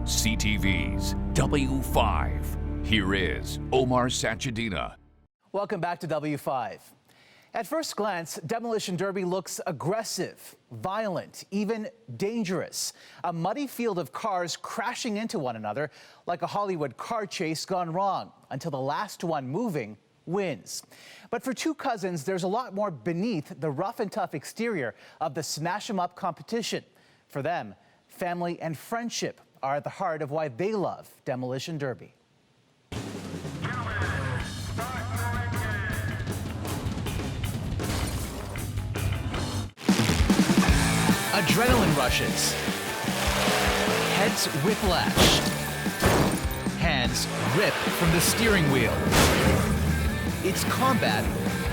CTV's W5. Here is Omar Sachedina. Welcome back to W5. At first glance, Demolition Derby looks aggressive, violent, even dangerous. A muddy field of cars crashing into one another like a Hollywood car chase gone wrong until the last one moving wins. But for two cousins, there's a lot more beneath the rough and tough exterior of the smash 'em up competition. For them, family and friendship are at the heart of why they love Demolition Derby. Adrenaline rushes, heads whiplash, hands rip from the steering wheel. It's combat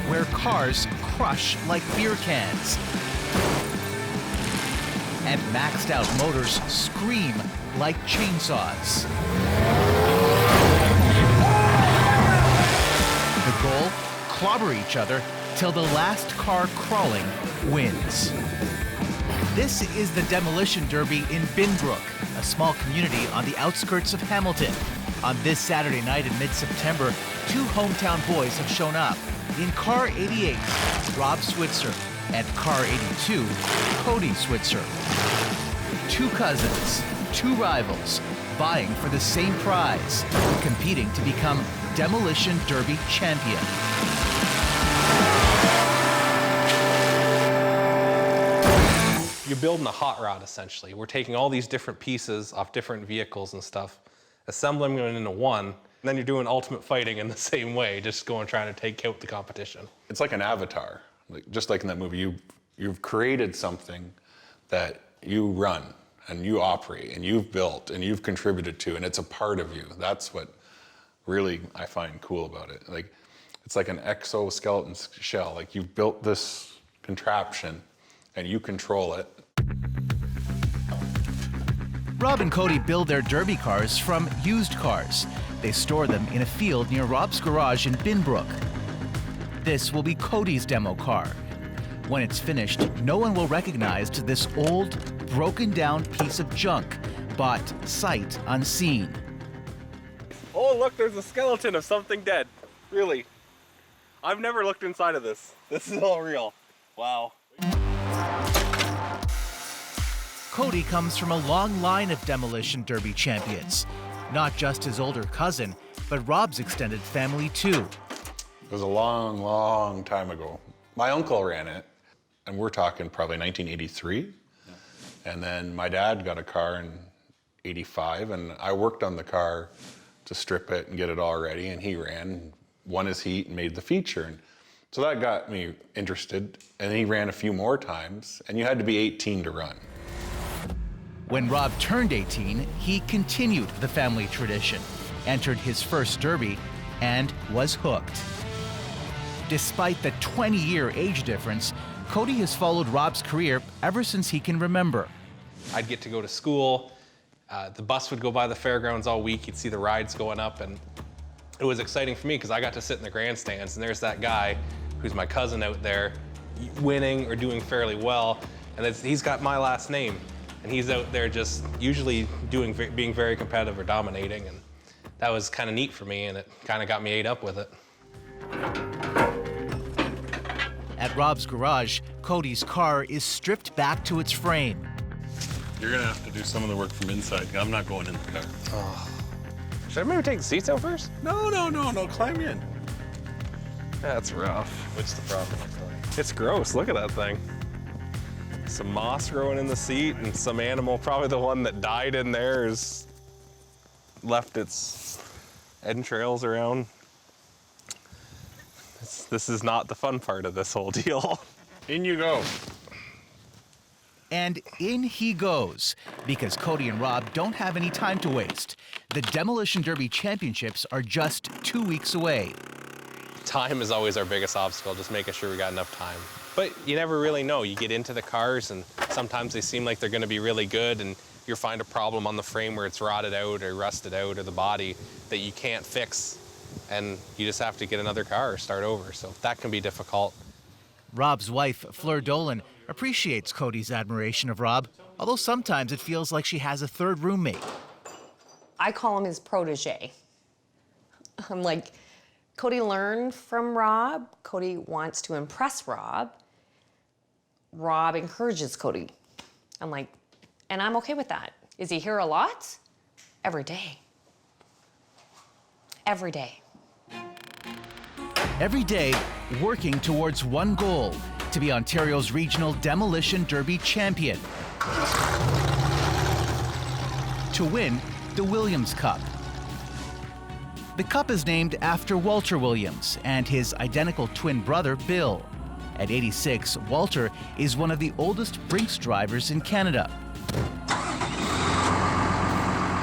where cars crush like beer cans and maxed out motors scream like chainsaws. The goal? Clobber each other till the last car crawling wins. This is the Demolition Derby in Benbrook, a small community on the outskirts of Hamilton. On this Saturday night in mid-September, two hometown boys have shown up. In car 88, Rob Switzer, and car 82, Cody Switzer. Two cousins, two rivals, vying for the same prize, competing to become Demolition Derby champion. You're building a hot rod, essentially. We're taking all these different pieces off different vehicles and stuff, assembling them into one, and then you're doing ultimate fighting in the same way, just trying to take out the competition. It's like an avatar. Just like in that movie, you've created something that you run and you operate and you've built and you've contributed to, and it's a part of you. That's what really I find cool about it. It's like an exoskeleton shell. Like, you've built this contraption and you control it. Rob and Cody build their derby cars from used cars. They store them in a field near Rob's garage in Benbrook. This will be Cody's demo car. When it's finished, no one will recognize this old, broken down piece of junk, bought sight unseen. Oh, look, there's a skeleton of something dead. Really. I've never looked inside of this. This is all real. Wow. Cody comes from a long line of Demolition Derby champions. Not just his older cousin, but Rob's extended family too. It was a long, long time ago. My uncle ran it, and we're talking probably 1983. Yeah. And then my dad got a car in 85, and I worked on the car to strip it and get it all ready, and he ran, won his heat, and made the feature. And so that got me interested, and he ran a few more times, and you had to be 18 to run. When Rob turned 18, he continued the family tradition, entered his first derby, and was hooked. Despite the 20-year age difference, Cody has followed Rob's career ever since he can remember. I'd get to go to school. The bus would go by the fairgrounds all week. You'd see the rides going up, and it was exciting for me because I got to sit in the grandstands, and there's that guy who's my cousin out there winning or doing fairly well, and he's got my last name. And he's out there just usually being very competitive or dominating, and that was kind of neat for me, and it kind of got me ate up with it. At Rob's garage, Cody's car is stripped back to its frame. You're gonna have to do some of the work from inside. I'm not going in the car. Oh. Should I maybe take the seats out first? No, climb in. That's rough. What's the problem? It's gross, look at that thing. Some moss growing in the seat, and some animal, probably the one that died in there, has left its entrails around. This is not the fun part of this whole deal. In you go. And in he goes, because Cody and Rob don't have any time to waste. The Demolition Derby Championships are just 2 weeks away. Time is always our biggest obstacle, just making sure we got enough time. But you never really know. You get into the cars, and sometimes they seem like they're going to be really good, and you'll find a problem on the frame where it's rotted out or rusted out, or the body that you can't fix, and you just have to get another car or start over. So that can be difficult. Rob's wife, Fleur Dolan, appreciates Cody's admiration of Rob, although sometimes it feels like she has a third roommate. I call him his protege. I'm like, Cody learned from Rob. Cody wants to impress Rob. Rob encourages Cody. I'm like, and I'm okay with that. Is he here a lot? Every day. Every day. Every day, working towards one goal, to be Ontario's regional Demolition Derby champion. To win the Williams Cup. The Cup is named after Walter Williams and his identical twin brother, Bill. At 86, Walter is one of the oldest Brinks drivers in Canada.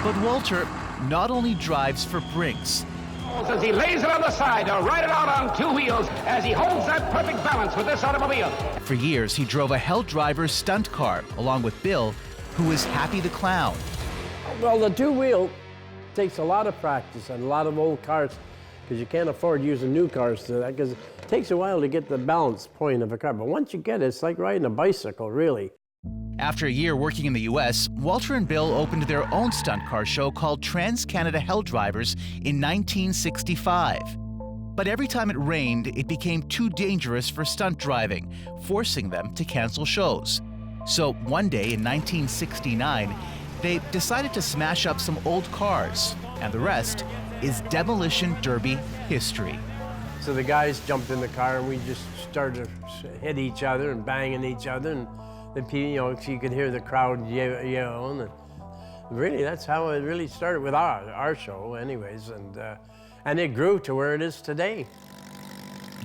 But Walter not only drives for Brinks. As he lays it on the side to ride it out on two wheels as he holds that perfect balance with this automobile. For years, he drove a Hell Driver stunt car along with Bill, who is Happy the Clown. Well, the two-wheel takes a lot of practice and a lot of old cars because you can't afford using new cars to that because it takes a while to get the balance point of a car. But once you get it, it's like riding a bicycle, really. After a year working in the U.S., Walter and Bill opened their own stunt car show called Trans-Canada Hell Drivers in 1965. But every time it rained, it became too dangerous for stunt driving, forcing them to cancel shows. So one day in 1969, they decided to smash up some old cars, and the rest is Demolition Derby history. So the guys jumped in the car and we just started to hit each other and banging each other, and then you could hear the crowd yelling. And really, that's how it really started with our show, anyways, and it grew to where it is today.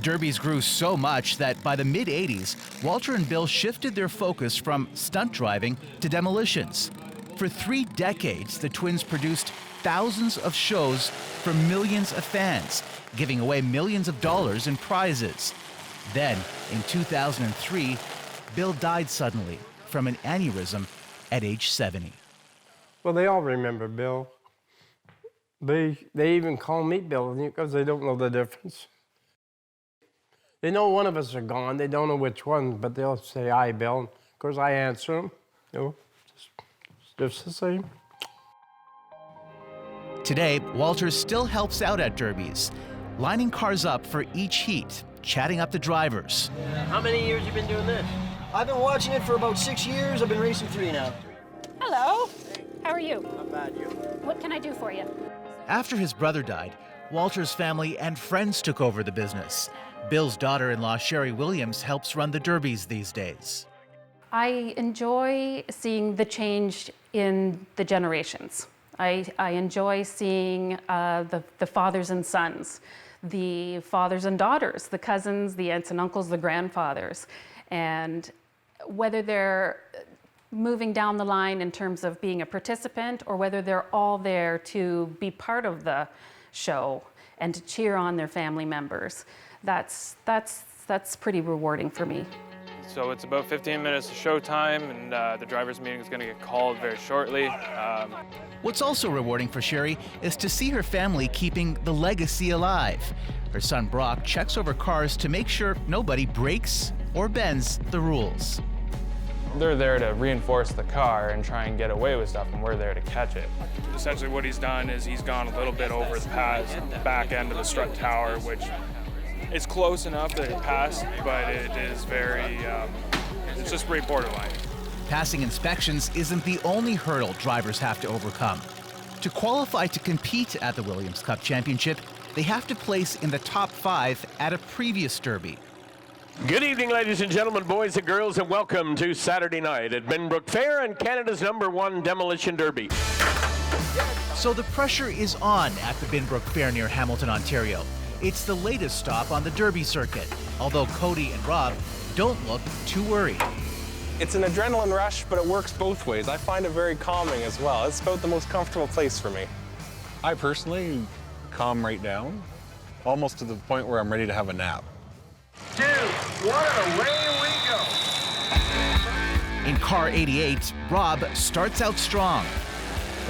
Derbies grew so much that by the mid-'80s, Walter and Bill shifted their focus from stunt driving to demolitions. For 3 decades, the twins produced thousands of shows for millions of fans, giving away millions of dollars in prizes. Then, in 2003, Bill died suddenly from an aneurysm at age 70. Well, they all remember Bill. They even call me Bill because they don't know the difference. They know one of us are gone. They don't know which one, but they'll say, "Hi, Bill." And of course, I answer them. Just the same. Today, Walter still helps out at derbies, lining cars up for each heat, chatting up the drivers. How many years you been doing this? I've been watching it for about 6 years. I've been racing 3 now. Hello. How are you? Not bad, you. What can I do for you? After his brother died, Walter's family and friends took over the business. Bill's daughter-in-law, Sherry Williams, helps run the derbies these days. I enjoy seeing the change in the generations. I enjoy seeing the fathers and sons, the fathers and daughters, the cousins, the aunts and uncles, the grandfathers, and whether they're moving down the line in terms of being a participant or whether they're all there to be part of the show and to cheer on their family members. That's pretty rewarding for me. So it's about 15 minutes of show time, and the driver's meeting is going to get called very shortly. What's also rewarding for Sherry is to see her family keeping the legacy alive. Her son Brock checks over cars to make sure nobody breaks or bends the rules. They're there to reinforce the car and try and get away with stuff, and we're there to catch it. Essentially what he's done is he's gone a little bit over the back end of the strut tower, which is close enough that it passed, but it is very, it's just pretty borderline. Passing inspections isn't the only hurdle drivers have to overcome. To qualify to compete at the Williams Cup Championship, they have to place in the top 5 at a previous derby. Good evening, ladies and gentlemen, boys and girls, and welcome to Saturday night at Benbrook Fair and Canada's #1 Demolition Derby. So the pressure is on at the Benbrook Fair near Hamilton, Ontario. It's the latest stop on the derby circuit, although Cody and Rob don't look too worried. It's an adrenaline rush, but it works both ways. I find it very calming as well. It's about the most comfortable place for me. I personally calm right down, almost to the point where I'm ready to have a nap. 2, 1, away we go. In car 88, Rob starts out strong.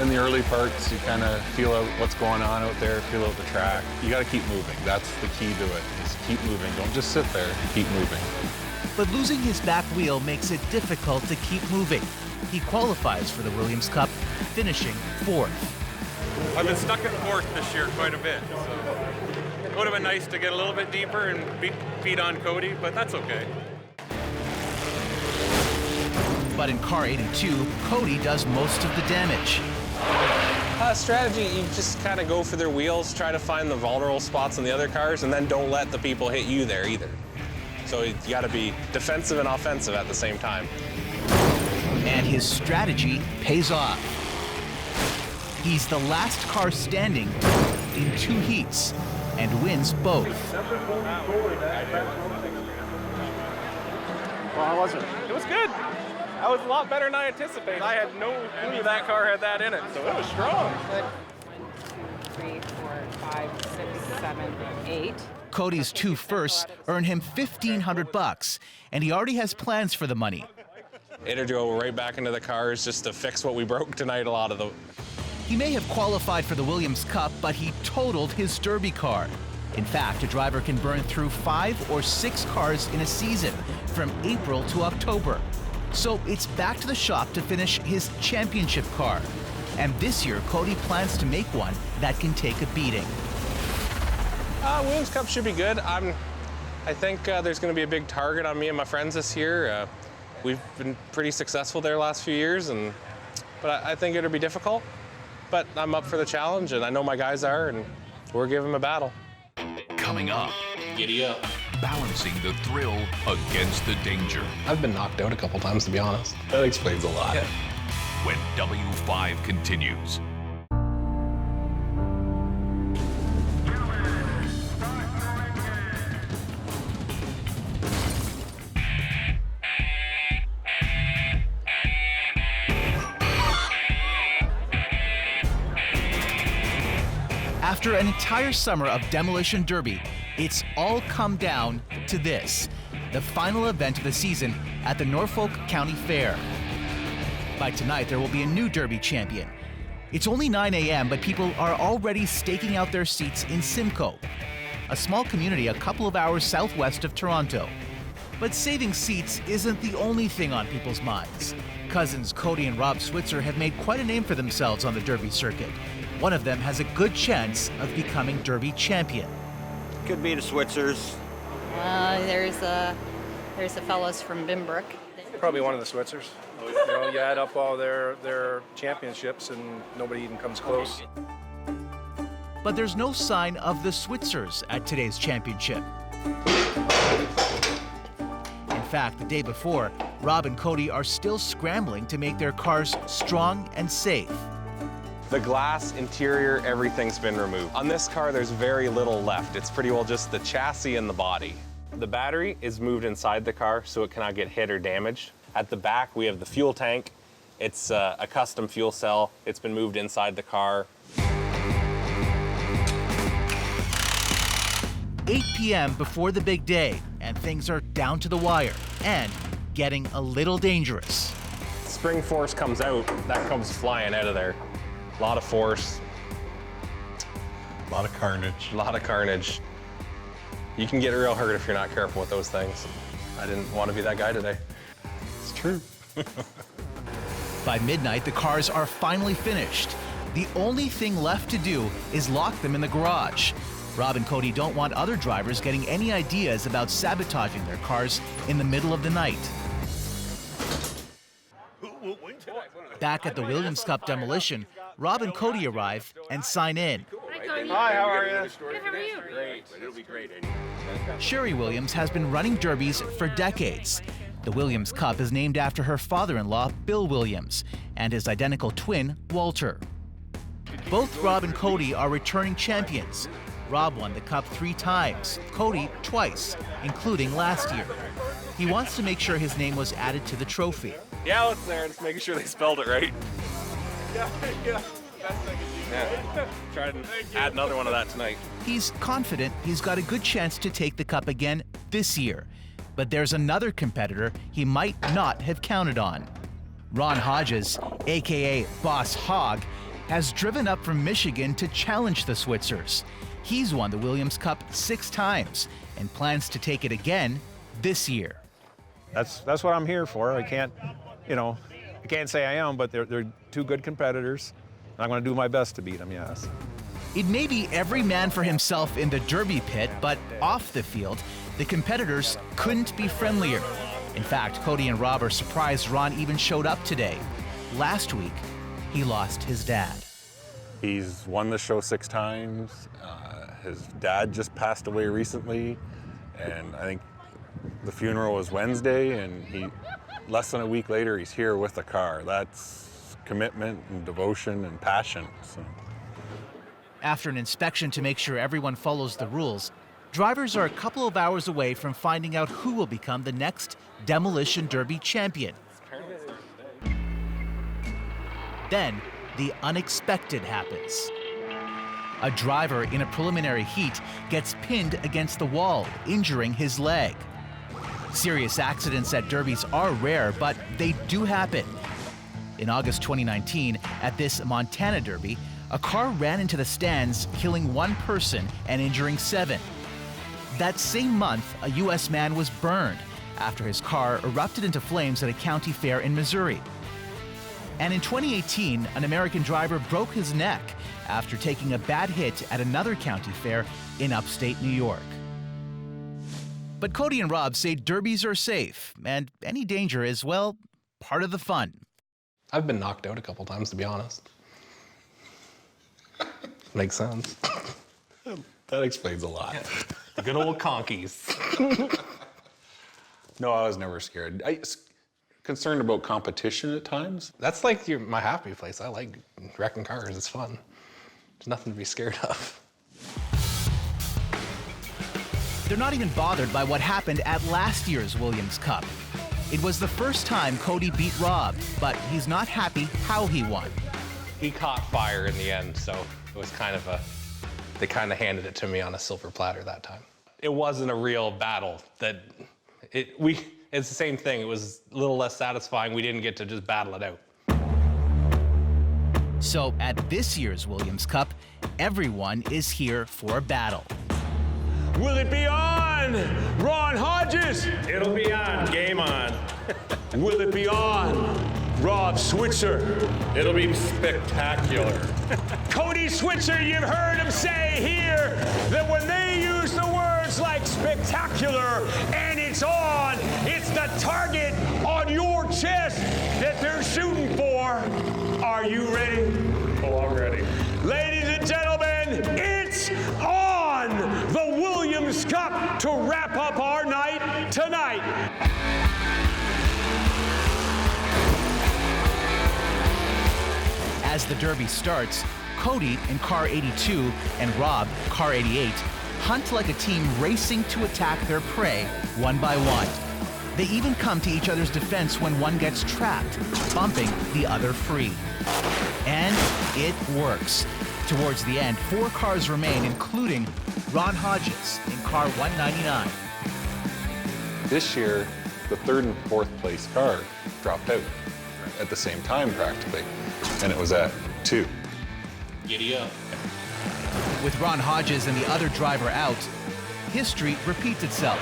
In the early parts, you kind of feel out what's going on out there, feel out the track. You got to keep moving. That's the key to it, is keep moving. Don't just sit there, keep moving. But losing his back wheel makes it difficult to keep moving. He qualifies for the Williams Cup, finishing 4th. I've been stuck at fourth this year quite a bit, so it would have been nice to get a little bit deeper and beat on Cody, but that's okay. But in car 82, Cody does most of the damage. Strategy, you just kind of go for their wheels, try to find the vulnerable spots in the other cars, and then don't let the people hit you there either. So you got to be defensive and offensive at the same time. And his strategy pays off. He's the last car standing in 2 heats and wins both. Well, how was it? It was good. That was a lot better than I anticipated. I had no clue that car had that in it, so it was strong. 1, 2, 3, 4, 5, 6, 7, 8. Cody's 2 firsts earn him $1,500, and he already has plans for the money. It'll right back into the cars just to fix what we broke tonight, a lot of the. He may have qualified for the Williams Cup, but he totaled his Derby car. In fact, a driver can burn through 5 or 6 cars in a season, from April to October. So it's back to the shop to finish his championship car. And this year, Cody plans to make one that can take a beating. Williams Cup should be good. I think there's going to be a big target on me and my friends this year. We've been pretty successful there last few years, but I think it'll be difficult. But I'm up for the challenge, and I know my guys are, and we're giving them a battle. Coming up, Giddy up. balancing the thrill against the danger. I've been knocked out a couple times, to be honest. That explains a lot. Yeah. When W5 continues. After an entire summer of Demolition Derby, it's all come down to this, the final event of the season at the Norfolk County Fair. By tonight, there will be a new Derby champion. It's only 9 a.m., but people are already staking out their seats in Simcoe, a small community a couple of hours southwest of Toronto. But saving seats isn't the only thing on people's minds. Cousins Cody and Rob Switzer have made quite a name for themselves on the Derby circuit. One of them has a good chance of becoming Derby champion. Could be the Switzers. There's the fellows from Benbrook. Probably one of the Switzers. You know, you add up all their championships and nobody even comes close. But there's no sign of the Switzers at today's championship. In fact, the day before, Rob and Cody are still scrambling to make their cars strong and safe. The glass, interior, everything's been removed. On this car, there's very little left. It's pretty well just the chassis and the body. The battery is moved inside the car so it cannot get hit or damaged. At the back, we have the fuel tank. It's a custom fuel cell. It's been moved inside the car. 8 p.m. before the big day, and things are down to the wire and getting a little dangerous. Spring force comes out, that comes flying out of there. A lot of force. A lot of carnage. A lot of carnage. You can get real hurt if you're not careful with those things. I didn't want to be that guy today. It's true. By midnight, the cars are finally finished. The only thing left to do is lock them in the garage. Rob and Cody don't want other drivers getting any ideas about sabotaging their cars in the middle of the night. Back at the Williams Cup Demolition, Rob and Cody arrive and sign in. Hi, how are you? Good, how are you? Great. It'll be great. Sherry Williams has been running derbies for decades. The Williams Cup is named after her father-in-law, Bill Williams, and his identical twin, Walter. Both Rob and Cody are returning champions. Rob won the Cup 3 times, Cody twice, including last year. He wants to make sure his name was added to the trophy. Yeah, look there, just making sure they spelled it right. Yeah. Try and add another one of that tonight. He's confident he's got a good chance to take the Cup again this year. But there's another competitor he might not have counted on. Ron Hodges, aka Boss Hogg, has driven up from Michigan to challenge the Switzers. He's won the Williams Cup 6 times and plans to take it again this year. That's what I'm here for. I can't say I am, but they're two good competitors, I'm going to do my best to beat him, yes. It may be every man for himself in the Derby pit, but off the field, the competitors couldn't be friendlier. In fact, Cody and Rob are surprised Ron even showed up today. Last week, he lost his dad. He's won the show 6 times. His dad just passed away recently, and I think the funeral was Wednesday, and less than a week later, he's here with the car. That's commitment and devotion and passion. So. After an inspection to make sure everyone follows the rules, drivers are a couple of hours away from finding out who will become the next Demolition Derby champion. Then, the unexpected happens. A driver in a preliminary heat gets pinned against the wall, injuring his leg. Serious accidents at derbies are rare, but they do happen. In August 2019, at this Montana Derby, a car ran into the stands, killing 1 person and injuring 7. That same month, a U.S. man was burned after his car erupted into flames at a county fair in Missouri. And in 2018, an American driver broke his neck after taking a bad hit at another county fair in upstate New York. But Cody and Rob say derbies are safe, and any danger is, well, part of the fun. I've been knocked out a couple times, to be honest. Makes sense. That explains a lot. The good old conkies. No, I was never scared. Concerned about competition at times. That's like my happy place. I like wrecking cars. It's fun. There's nothing to be scared of. They're not even bothered by what happened at last year's Williams Cup. It was the first time Cody beat Rob, but he's not happy how he won. He caught fire in the end, so it was kind of they kind of handed it to me on a silver platter that time. It wasn't a real battle. It's the same thing. It was a little less satisfying. We didn't get to just battle it out. So at this year's Williams Cup, everyone is here for a battle. Will it be on? Ron Hodges? It'll be on. Game on. Will it be on? Rob Switzer? It'll be spectacular. Cody Switzer, you've heard him say here that when they use the words like spectacular and it's on, it's the target on your chest that they're shooting for. Are you ready? Oh, I'm ready. Ladies and gentlemen, it's on! The Williams Cup to wrap up our night tonight. As the Derby starts, Cody in car 82 and Rob, car 88, hunt like a team racing to attack their prey one by one. They even come to each other's defense when one gets trapped, bumping the other free. And it works. Towards the end, 4 cars remain, including Ron Hodges in car 199. This year, the 3rd and 4th place car dropped out at the same time practically, and it was at 2. Giddy up. With Ron Hodges and the other driver out, history repeats itself.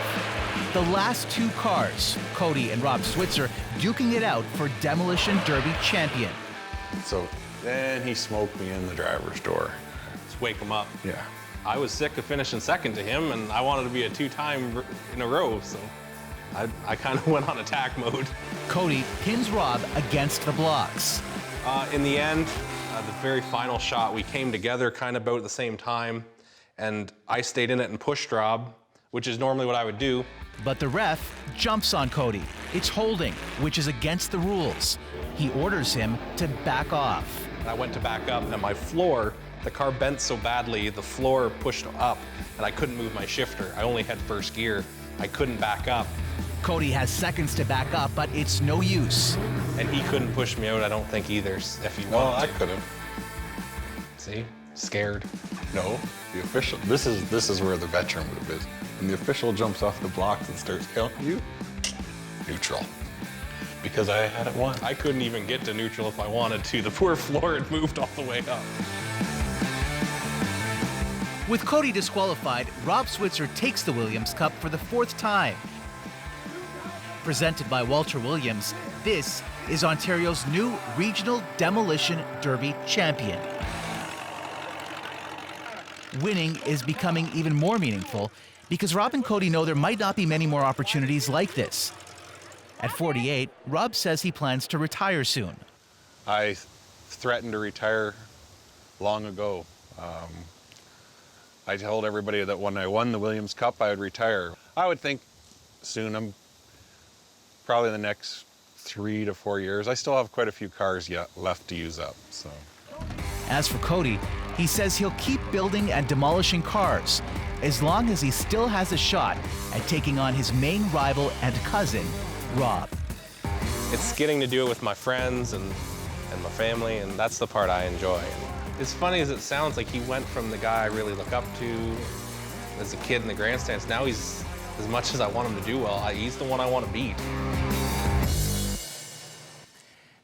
The last 2 cars, Cody and Rob Switzer, duking it out for Demolition Derby champion. So then he smoked me in the driver's door. Let's wake him up. Yeah. I was sick of finishing second to him, and I wanted to be a 2-time in a row, so I kind of went on attack mode. Cody pins Rob against the blocks. In the end, the very final shot, we came together kind of about at the same time, and I stayed in it and pushed Rob, which is normally what I would do. But the ref jumps on Cody. It's holding, which is against the rules. He orders him to back off. I went to back up, and my floor, the car bent so badly, the floor pushed up, and I couldn't move my shifter. I only had first gear. I couldn't back up. Cody has seconds to back up, but it's no use. And he couldn't push me out, I don't think either, if he wanted. Well, I could have. See? Scared. No, the official. This is where the veteran move is. When the official jumps off the blocks and starts counting you, neutral. Because I had it won. I couldn't even get to neutral if I wanted to. The poor floor had moved all the way up. With Cody disqualified, Rob Switzer takes the Williams Cup for the 4th time. Presented by Walter Williams, This is Ontario's new regional Demolition Derby champion. Winning is becoming even more meaningful because Rob and Cody know there might not be many more opportunities like this. At 48, Rob says he plans to retire soon. I threatened to retire long ago. I told everybody that when I won the Williams Cup, I would retire. I would think soon. I'm probably the next 3 to 4 years. I still have quite a few cars yet left to use up. So. As for Cody, he says he'll keep building and demolishing cars as long as he still has a shot at taking on his main rival and cousin, Rob. It's getting to do it with my friends and my family, and that's the part I enjoy. As funny as it sounds, like he went from the guy I really look up to as a kid in the grandstands, now he's, as much as I want him to do well, he's the one I want to beat.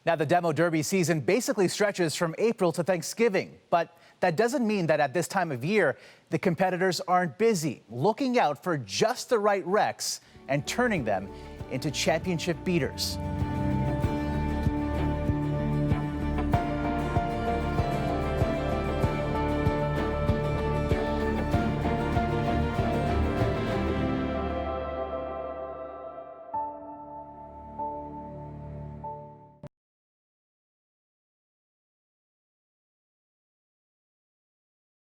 Now, the Demo Derby season basically stretches from April to Thanksgiving, but that doesn't mean that at this time of year, the competitors aren't busy looking out for just the right wrecks and turning them into championship beaters.